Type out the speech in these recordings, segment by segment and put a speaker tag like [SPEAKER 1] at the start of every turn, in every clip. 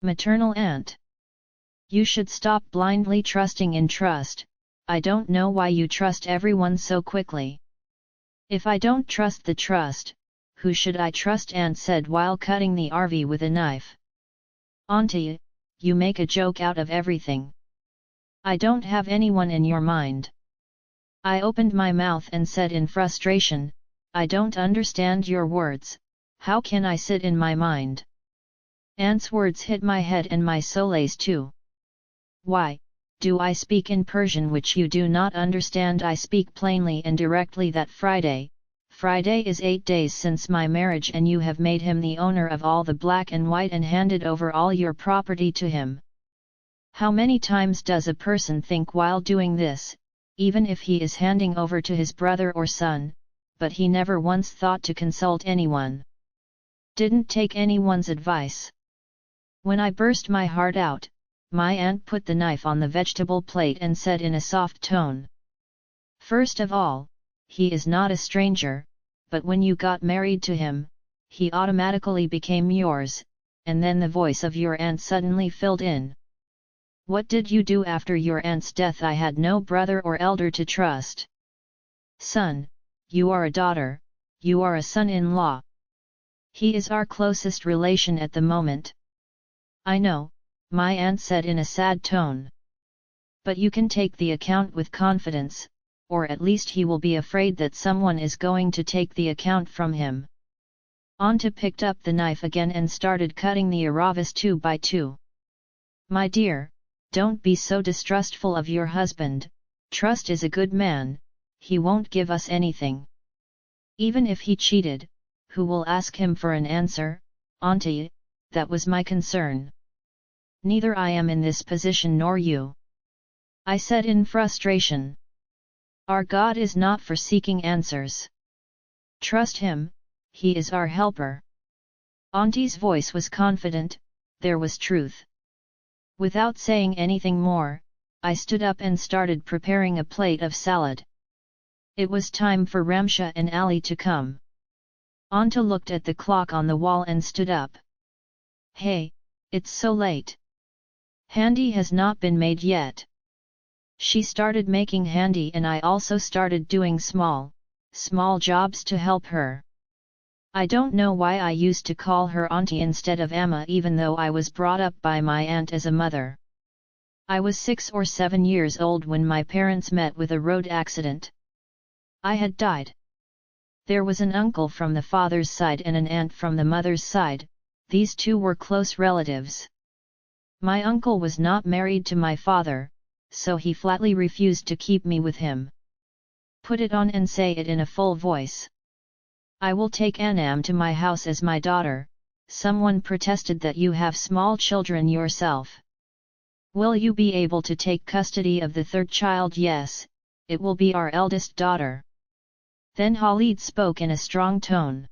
[SPEAKER 1] Maternal aunt. You should stop blindly trusting in trust. I don't know why you trust everyone so quickly. If I don't trust the trust, who should I trust? Aunt said while cutting the RV with a knife. Auntie, you make a joke out of everything. I don't have anyone in your mind. I opened my mouth and said in frustration, I don't understand your words, how can I sit in my mind? Aunt's words hit my head and my soles too. Why, do I speak in Persian which you do not understand? I speak plainly and directly that Friday is 8 days since my marriage and you have made him the owner of all the black and white and handed over all your property to him. How many times does a person think while doing this, even if he is handing over to his brother or son, but he never once thought to consult anyone. Didn't take anyone's advice. When I burst my heart out, my aunt put the knife on the vegetable plate and said in a soft tone. First of all, he is not a stranger, but when you got married to him, he automatically became yours, and then the voice of your aunt suddenly filled in. What did you do after your aunt's death? I had no brother or elder to trust. Son, you are a daughter, you are a son-in-law. He is our closest relation at the moment. I know, my aunt said in a sad tone. But you can take the account with confidence, or at least he will be afraid that someone is going to take the account from him. Anta picked up the knife again and started cutting the aravis 2 by 2. My dear, don't be so distrustful of your husband. Trust is a good man, he won't give us anything. Even if he cheated, who will ask him for an answer? Auntie, that was my concern. Neither I am in this position nor you. I said in frustration. Our God is not for seeking answers. Trust him, he is our helper. Auntie's voice was confident, there was truth. Without saying anything more, I stood up and started preparing a plate of salad. It was time for Ramsha and Ali to come. Anta looked at the clock on the wall and stood up. Hey, it's so late. Handi has not been made yet. She started making handi and I also started doing small jobs to help her. I don't know why I used to call her auntie instead of Amma even though I was brought up by my aunt as a mother. I was 6 or 7 years old when my parents met with a road accident. I had died. There was an uncle from the father's side and an aunt from the mother's side, these two were close relatives. My uncle was not married to my father, so he flatly refused to keep me with him. Put it on and say it in a full voice. I will take Anam to my house as my daughter. Someone protested that you have small children yourself. Will you be able to take custody of the third child? Yes, it will be our eldest daughter. Then Khalid spoke in a strong tone.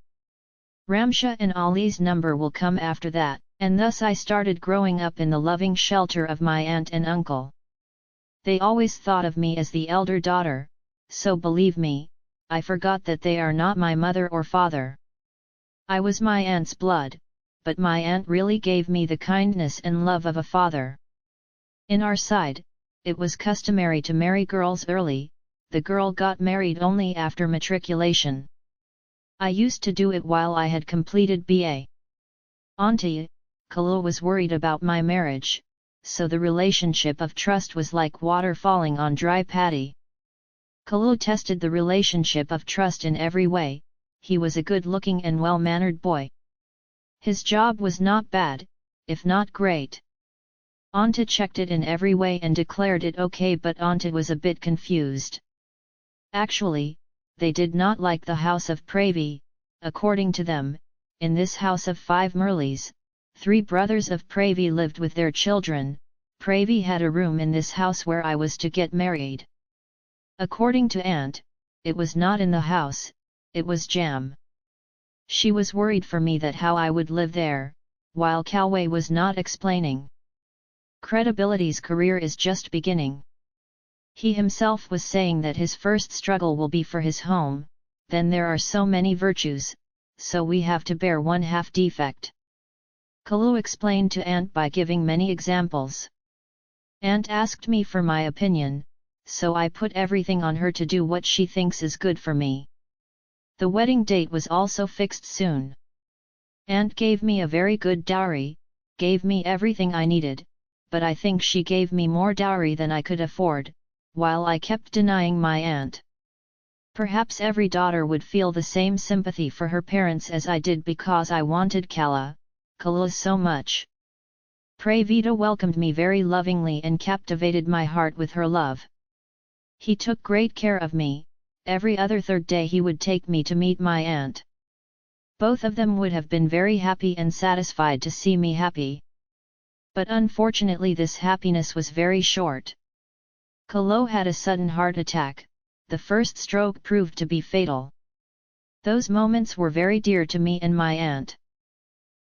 [SPEAKER 1] Ramsha and Ali's number will come after that, and thus I started growing up in the loving shelter of my aunt and uncle. They always thought of me as the elder daughter, so believe me, I forgot that they are not my mother or father. I was my aunt's blood, but my aunt really gave me the kindness and love of a father. In our side, it was customary to marry girls early, the girl got married only after matriculation. I used to do it while I had completed BA. Auntie, Khalil was worried about my marriage, so the relationship of trust was like water falling on dry paddy. Khalil tested the relationship of trust in every way, he was a good-looking and well-mannered boy. His job was not bad, if not great. Anta checked it in every way and declared it okay, but Anta was a bit confused. Actually, they did not like the house of Pravi. According to them, in this house of 5 Murlis, 3 brothers of Pravi lived with their children. Pravi had a room in this house where I was to get married. According to Aunt, it was not in the house, it was Jam. She was worried for me that how I would live there, while Kalway was not explaining. Credibility's career is just beginning. He himself was saying that his first struggle will be for his home, then there are so many virtues, so we have to bear 1/2 defect. Kalu explained to Aunt by giving many examples. Aunt asked me for my opinion, so I put everything on her to do what she thinks is good for me. The wedding date was also fixed soon. Aunt gave me a very good dowry, gave me everything I needed, but I think she gave me more dowry than I could afford, while I kept denying my aunt. Perhaps every daughter would feel the same sympathy for her parents as I did because I wanted Kala so much. Pravita welcomed me very lovingly and captivated my heart with her love. He took great care of me. Every other third day he would take me to meet my aunt. Both of them would have been very happy and satisfied to see me happy. But unfortunately this happiness was very short. Kalo had a sudden heart attack. The first stroke proved to be fatal. Those moments were very dear to me and my aunt.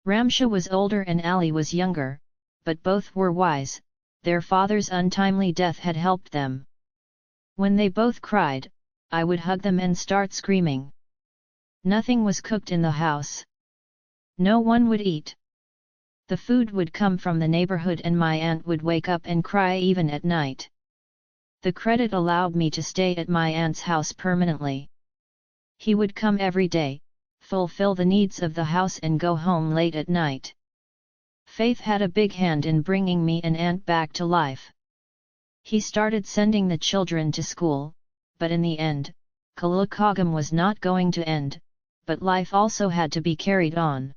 [SPEAKER 1] Ramsha was older and Ali was younger, but both were wise. Their father's untimely death had helped them. When they both cried, I would hug them and start screaming. Nothing was cooked in the house. No one would eat. The food would come from the neighborhood and my aunt would wake up and cry even at night. The credit allowed me to stay at my aunt's house permanently. He would come every day, fulfill the needs of the house and go home late at night. Faith had a big hand in bringing me and aunt back to life. He started sending the children to school, but in the end, Kalukagam was not going to end, but life also had to be carried on.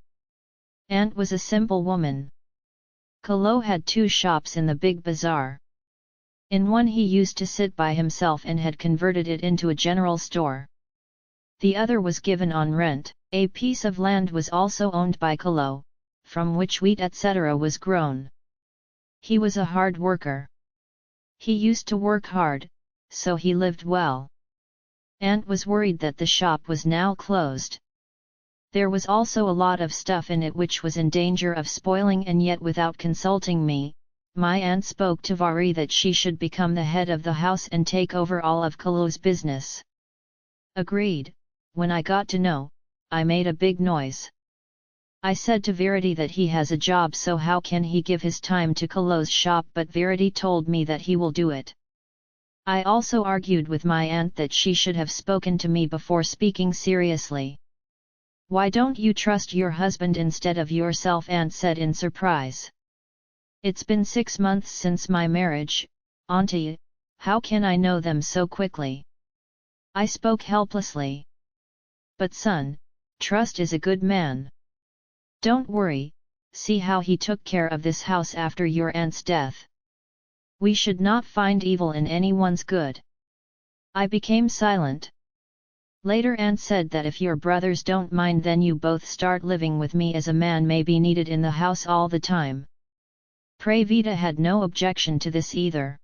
[SPEAKER 1] Aunt was a simple woman. Kalo had 2 shops in the big bazaar. In one he used to sit by himself and had converted it into a general store. The other was given on rent. A piece of land was also owned by Kalo, from which wheat etc. was grown. He was a hard worker. He used to work hard, so he lived well. Aunt was worried that the shop was now closed. There was also a lot of stuff in it which was in danger of spoiling, and yet without consulting me, my aunt spoke to Vari that she should become the head of the house and take over all of Kalo's business. Agreed. When I got to know, I made a big noise. I said to Virati that he has a job, so how can he give his time to Kalo's shop, but Virati told me that he will do it. I also argued with my aunt that she should have spoken to me before speaking seriously. Why don't you trust your husband instead of yourself? Aunt said in surprise. It's been 6 months since my marriage, Auntie, how can I know them so quickly? I spoke helplessly. But son, trust is a good man. Don't worry, see how he took care of this house after your aunt's death. We should not find evil in anyone's good. I became silent. Later aunt said that if your brothers don't mind, then you both start living with me, as a man may be needed in the house all the time. Pravita had no objection to this either.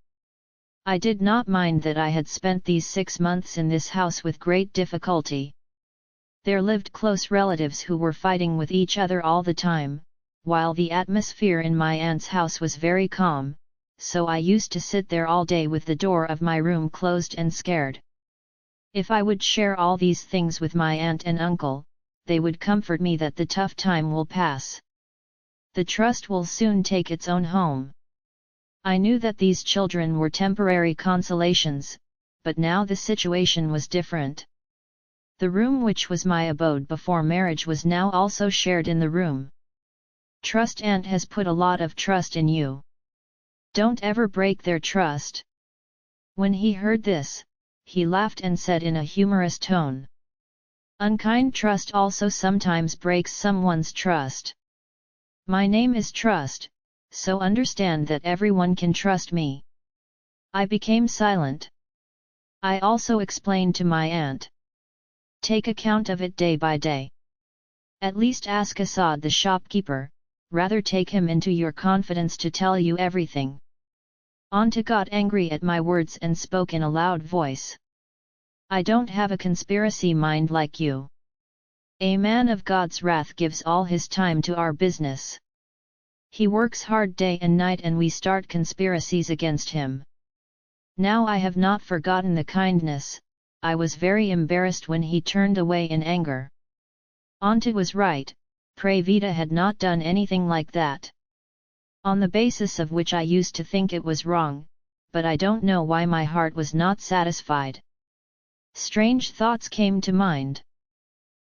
[SPEAKER 1] I did not mind that I had spent these 6 months in this house with great difficulty. There lived close relatives who were fighting with each other all the time, while the atmosphere in my aunt's house was very calm, so I used to sit there all day with the door of my room closed and scared. If I would share all these things with my aunt and uncle, they would comfort me that the tough time will pass. The trust will soon take its own home. I knew that these children were temporary consolations, but now the situation was different. The room which was my abode before marriage was now also shared in the room. Trust. Aunt has put a lot of trust in you. Don't ever break their trust. When he heard this, he laughed and said in a humorous tone. Unkind trust also sometimes breaks someone's trust. My name is Trust, so understand that everyone can trust me. I became silent. I also explained to my aunt. Take account of it day by day. At least ask Asad the shopkeeper, rather take him into your confidence to tell you everything. Anta got angry at my words and spoke in a loud voice. I don't have a conspiracy mind like you. A man of God's wrath gives all his time to our business. He works hard day and night and we start conspiracies against him. Now I have not forgotten the kindness. I was very embarrassed when he turned away in anger. Anta was right, Pravita had not done anything like that. On the basis of which I used to think it was wrong, but I don't know why my heart was not satisfied. Strange thoughts came to mind.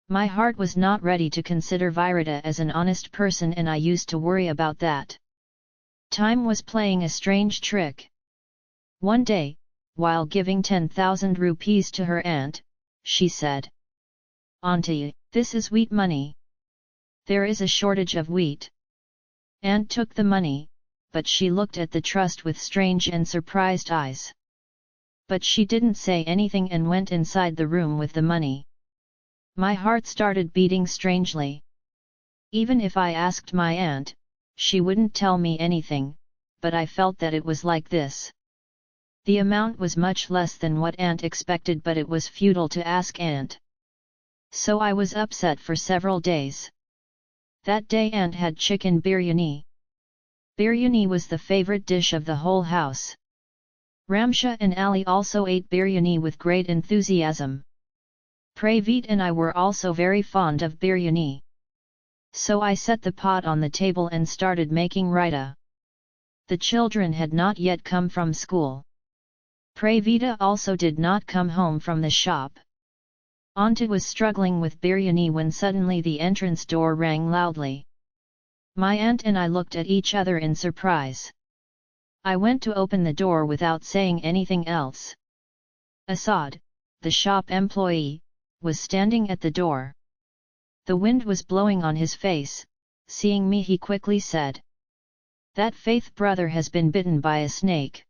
[SPEAKER 1] My heart was not ready to consider Virata as an honest person, and I used to worry about that. Time was playing a strange trick. One day, while giving 10,000 rupees to her aunt, she said, "Auntie, this is wheat money. There is a shortage of wheat." Aunt took the money, but she looked at the trust with strange and surprised eyes. But she didn't say anything and went inside the room with the money. My heart started beating strangely. Even if I asked my aunt, she wouldn't tell me anything, but I felt that it was like this. The amount was much less than what aunt expected, but it was futile to ask aunt. So I was upset for several days. That day aunt had chicken biryani. Biryani was the favorite dish of the whole house. Ramsha and Ali also ate biryani with great enthusiasm. Pravit and I were also very fond of biryani. So I set the pot on the table and started making raita. The children had not yet come from school. Pravita also did not come home from the shop. Auntie was struggling with biryani when suddenly the entrance door rang loudly. My aunt and I looked at each other in surprise. I went to open the door without saying anything else. Asad, the shop employee, was standing at the door. The wind was blowing on his face. Seeing me, he quickly said, "That Faith brother has been bitten by a snake.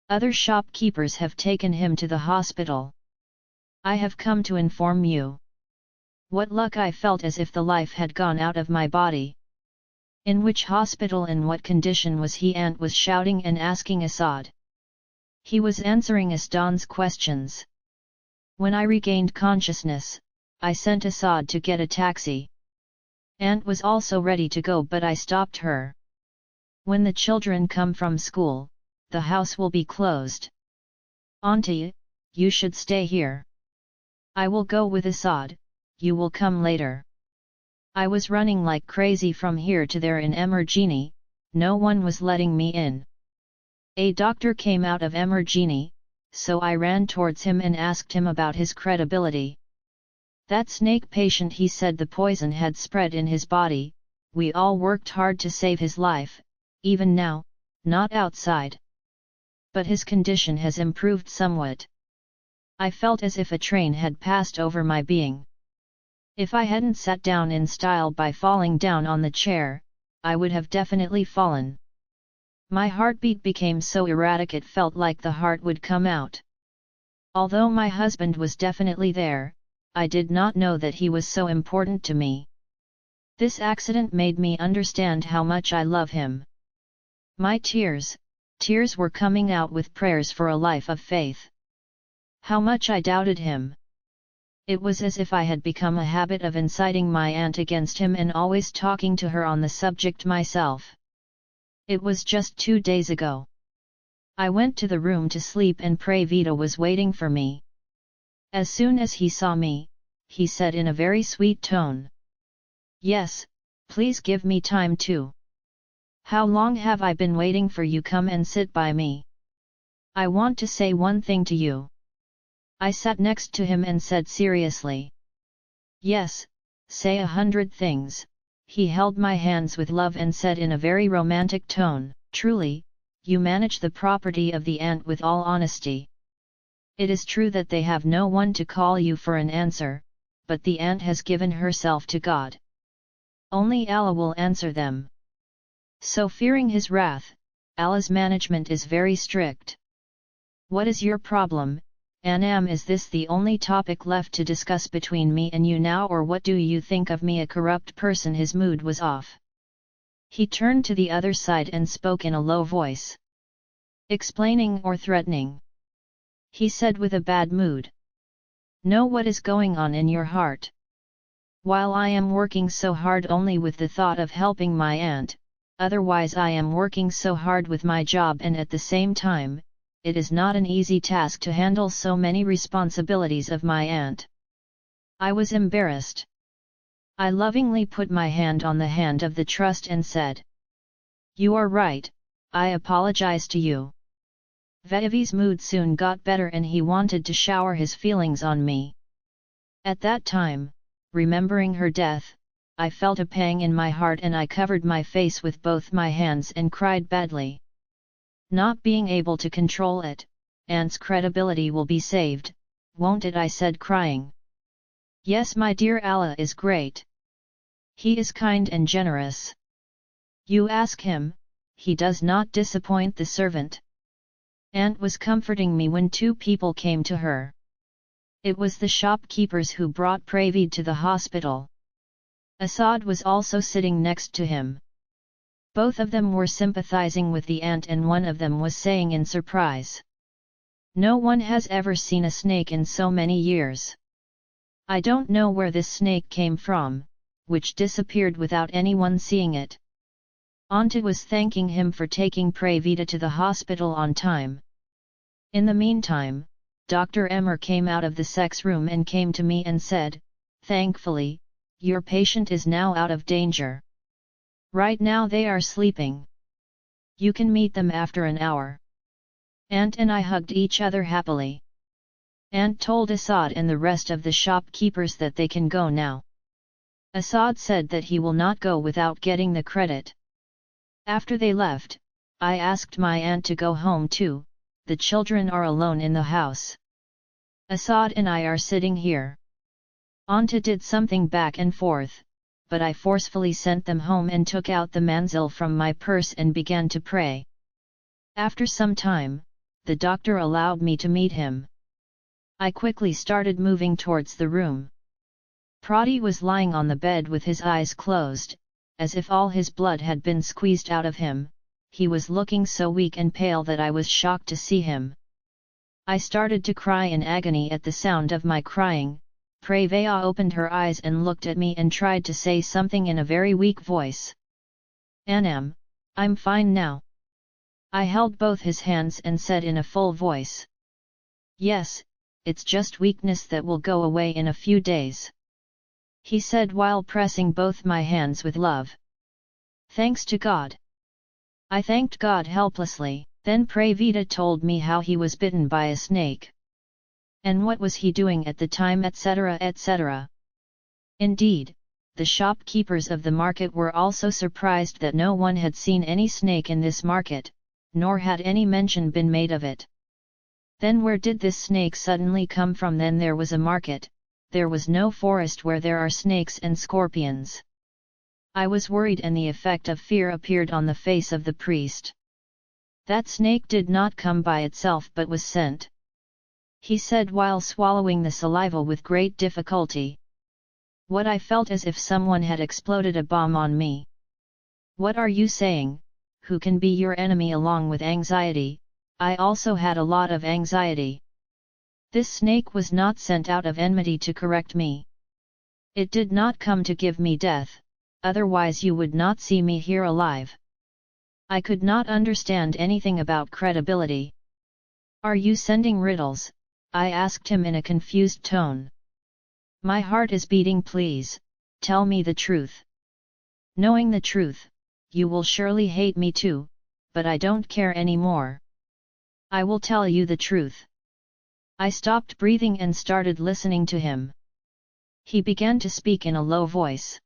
[SPEAKER 1] Other shopkeepers have taken him to the hospital. I have come to inform you." What luck! I felt as if the life had gone out of my body. In which hospital and what condition was he? Aunt was shouting and asking Asad. He was answering Asdan's questions. When I regained consciousness, I sent Asad to get a taxi. Aunt was also ready to go, but I stopped her. When the children come from school, the house will be closed. Auntie, you should stay here. I will go with Asad, you will come later. I was running like crazy from here to there in Emergini, no one was letting me in. A doctor came out of Emergini, so I ran towards him and asked him about his credibility. That snake patient, he said the poison had spread in his body. We all worked hard to save his life, even now, not outside. But his condition has improved somewhat. I felt as if a train had passed over my being. If I hadn't sat down in style by falling down on the chair, I would have definitely fallen. My heartbeat became so erratic it felt like the heart would come out. Although my husband was definitely there, I did not know that he was so important to me. This accident made me understand how much I love him. My tears were coming out with prayers for a life of faith. How much I doubted him. It was as if I had become a habit of inciting my aunt against him and always talking to her on the subject myself. It was just 2 days ago. I went to the room to sleep and Pravita was waiting for me. As soon as he saw me, he said in a very sweet tone, "Yes, please give me time too. How long have I been waiting for you? Come and sit by me. I want to say one thing to you." I sat next to him and said seriously, "Yes, say 100 things." He held my hands with love and said in a very romantic tone, "Truly, you manage the property of the aunt with all honesty. It is true that they have no one to call you for an answer, but the aunt has given herself to God. Only Allah will answer them. So fearing his wrath, Allah's management is very strict. What is your problem, Anam? Is this the only topic left to discuss between me and you now, or what do you think of me, a corrupt person?" His mood was off. He turned to the other side and spoke in a low voice. "Explaining or threatening?" he said with a bad mood. "Know what is going on in your heart. While I am working so hard only with the thought of helping my aunt, otherwise I am working so hard with my job, and at the same time, it is not an easy task to handle so many responsibilities of my aunt." I was embarrassed. I lovingly put my hand on the hand of the trust and said, "You are right, I apologize to you." Vedavi's mood soon got better and he wanted to shower his feelings on me. At that time, remembering her death, I felt a pang in my heart and I covered my face with both my hands and cried badly. Not being able to control it, Aunt's credibility will be saved, won't it? I said crying. Yes, my dear, Allah is great. He is kind and generous. You ask him, he does not disappoint the servant. Aunt was comforting me when two people came to her. It was the shopkeepers who brought Praveed to the hospital. Asad was also sitting next to him. Both of them were sympathizing with the aunt and one of them was saying in surprise, "No one has ever seen a snake in so many years. I don't know where this snake came from, which disappeared without anyone seeing it." Anta was thanking him for taking Pravida to the hospital on time. In the meantime, Dr. Emmer came out of the sex room and came to me and said, "Thankfully, your patient is now out of danger. Right now they are sleeping. You can meet them after an hour." Aunt and I hugged each other happily. Aunt told Asad and the rest of the shopkeepers that they can go now. Asad said that he will not go without getting the credit. After they left, I asked my aunt to go home too. The children are alone in the house. Asad and I are sitting here. Anta did something back and forth, but I forcefully sent them home and took out the manzil from my purse and began to pray. After some time, the doctor allowed me to meet him. I quickly started moving towards the room. Prati was lying on the bed with his eyes closed, as if all his blood had been squeezed out of him. He was looking so weak and pale that I was shocked to see him. I started to cry in agony at the sound of my crying. Pravea opened her eyes and looked at me and tried to say something in a very weak voice. "Anam, I'm fine now." I held both his hands and said in a full voice, "Yes, it's just weakness that will go away in a few days," he said while pressing both my hands with love. "Thanks to God." I thanked God helplessly. Then Pravida told me how he was bitten by a snake. And what was he doing at the time, etc. etc. Indeed, the shopkeepers of the market were also surprised that no one had seen any snake in this market, nor had any mention been made of it. Then where did this snake suddenly come from? Then there was a market, there was no forest where there are snakes and scorpions. I was worried and the effect of fear appeared on the face of the priest. "That snake did not come by itself but was sent," he said while swallowing the saliva with great difficulty. What I felt as if someone had exploded a bomb on me. "What are you saying? Who can be your enemy?" Along with anxiety, I also had a lot of anxiety. This snake was not sent out of enmity to correct me. It did not come to give me death, otherwise you would not see me here alive. I could not understand anything about credibility. "Are you sending riddles?" I asked him in a confused tone. "My heart is beating, please, tell me the truth." "Knowing the truth, you will surely hate me too, but I don't care anymore. I will tell you the truth." I stopped breathing and started listening to him. He began to speak in a low voice.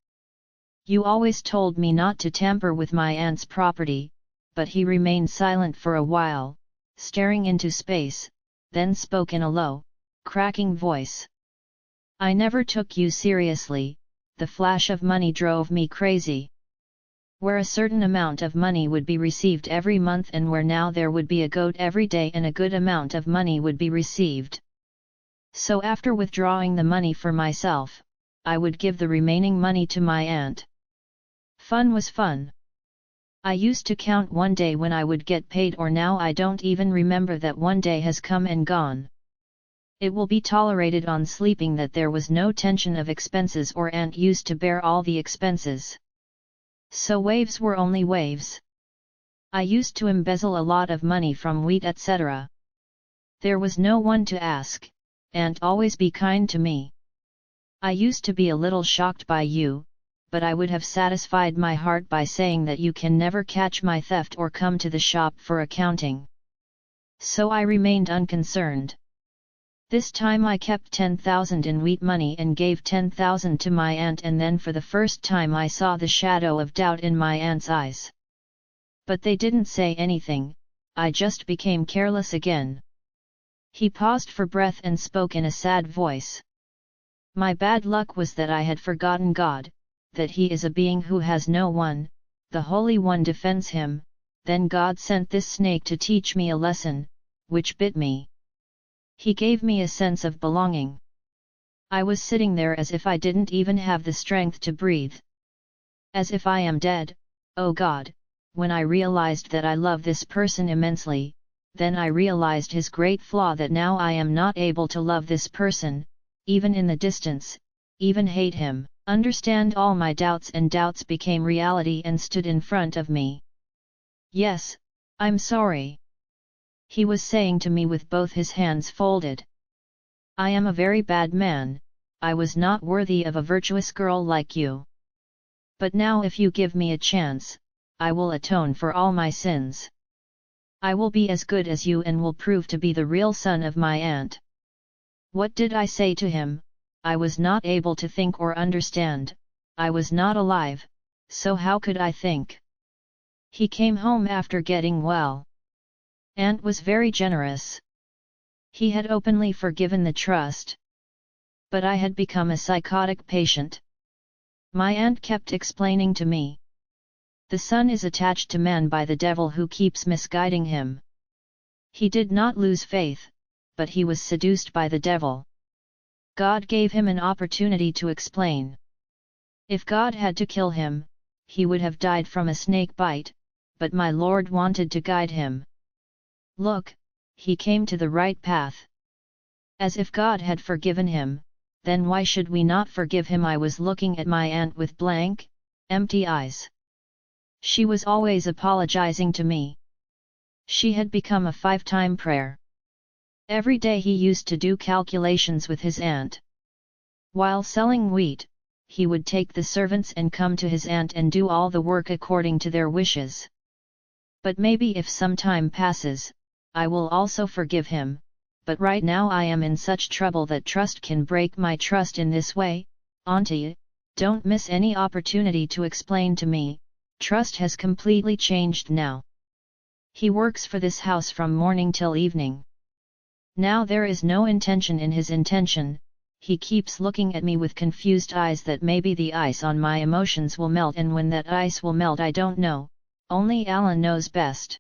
[SPEAKER 1] "You always told me not to tamper with my aunt's property," but he remained silent for a while, staring into space, then spoke in a low, cracking voice. "I never took you seriously, the flash of money drove me crazy. Where a certain amount of money would be received every month and where now there would be a goat every day and a good amount of money would be received. So after withdrawing the money for myself, I would give the remaining money to my aunt. Fun was fun. I used to count one day when I would get paid, or now I don't even remember that one day has come and gone. It will be tolerated on sleeping that there was no tension of expenses, or aunt used to bear all the expenses. So waves were only waves. I used to embezzle a lot of money from wheat, etc. There was no one to ask, aunt always be kind to me. I used to be a little shocked by you, but I would have satisfied my heart by saying that you can never catch my theft or come to the shop for accounting. So I remained unconcerned. This time I kept 10,000 in wheat money and gave 10,000 to my aunt, and then for the first time I saw the shadow of doubt in my aunt's eyes. But they didn't say anything, I just became careless again. He paused for breath and spoke in a sad voice. My bad luck was that I had forgotten God, that He is a being who has no one, the Holy One defends Him. Then God sent this snake to teach me a lesson, which bit me. He gave me a sense of belonging. I was sitting there as if I didn't even have the strength to breathe. As if I am dead, oh God, when I realized that I love this person immensely, then I realized his great flaw, that now I am not able to love this person, even in the distance, even hate him. Understand all my doubts, and doubts became reality and stood in front of me. Yes, I'm sorry. He was saying to me with both his hands folded. I am a very bad man, I was not worthy of a virtuous girl like you. But now if you give me a chance, I will atone for all my sins. I will be as good as you and will prove to be the real son of my aunt. What did I say to him? I was not able to think or understand, I was not alive, so how could I think? He came home after getting well. Aunt was very generous. He had openly forgiven the trust. But I had become a psychotic patient. My aunt kept explaining to me. The son is attached to man by the devil who keeps misguiding him. He did not lose faith, but he was seduced by the devil. God gave him an opportunity to explain. If God had to kill him, he would have died from a snake bite, but my Lord wanted to guide him. Look, he came to the right path. As if God had forgiven him, then why should we not forgive him? I was looking at my aunt with blank, empty eyes. She was always apologizing to me. She had become a 5-time prayer. Every day he used to do calculations with his aunt. While selling wheat, he would take the servants and come to his aunt and do all the work according to their wishes. But maybe if some time passes, I will also forgive him, but right now I am in such trouble that trust can break my trust in this way. Auntie, don't miss any opportunity to explain to me, trust has completely changed now. He works for this house from morning till evening. Now there is no intention in his intention, he keeps looking at me with confused eyes that maybe the ice on my emotions will melt, and when that ice will melt I don't know, only Allah knows best.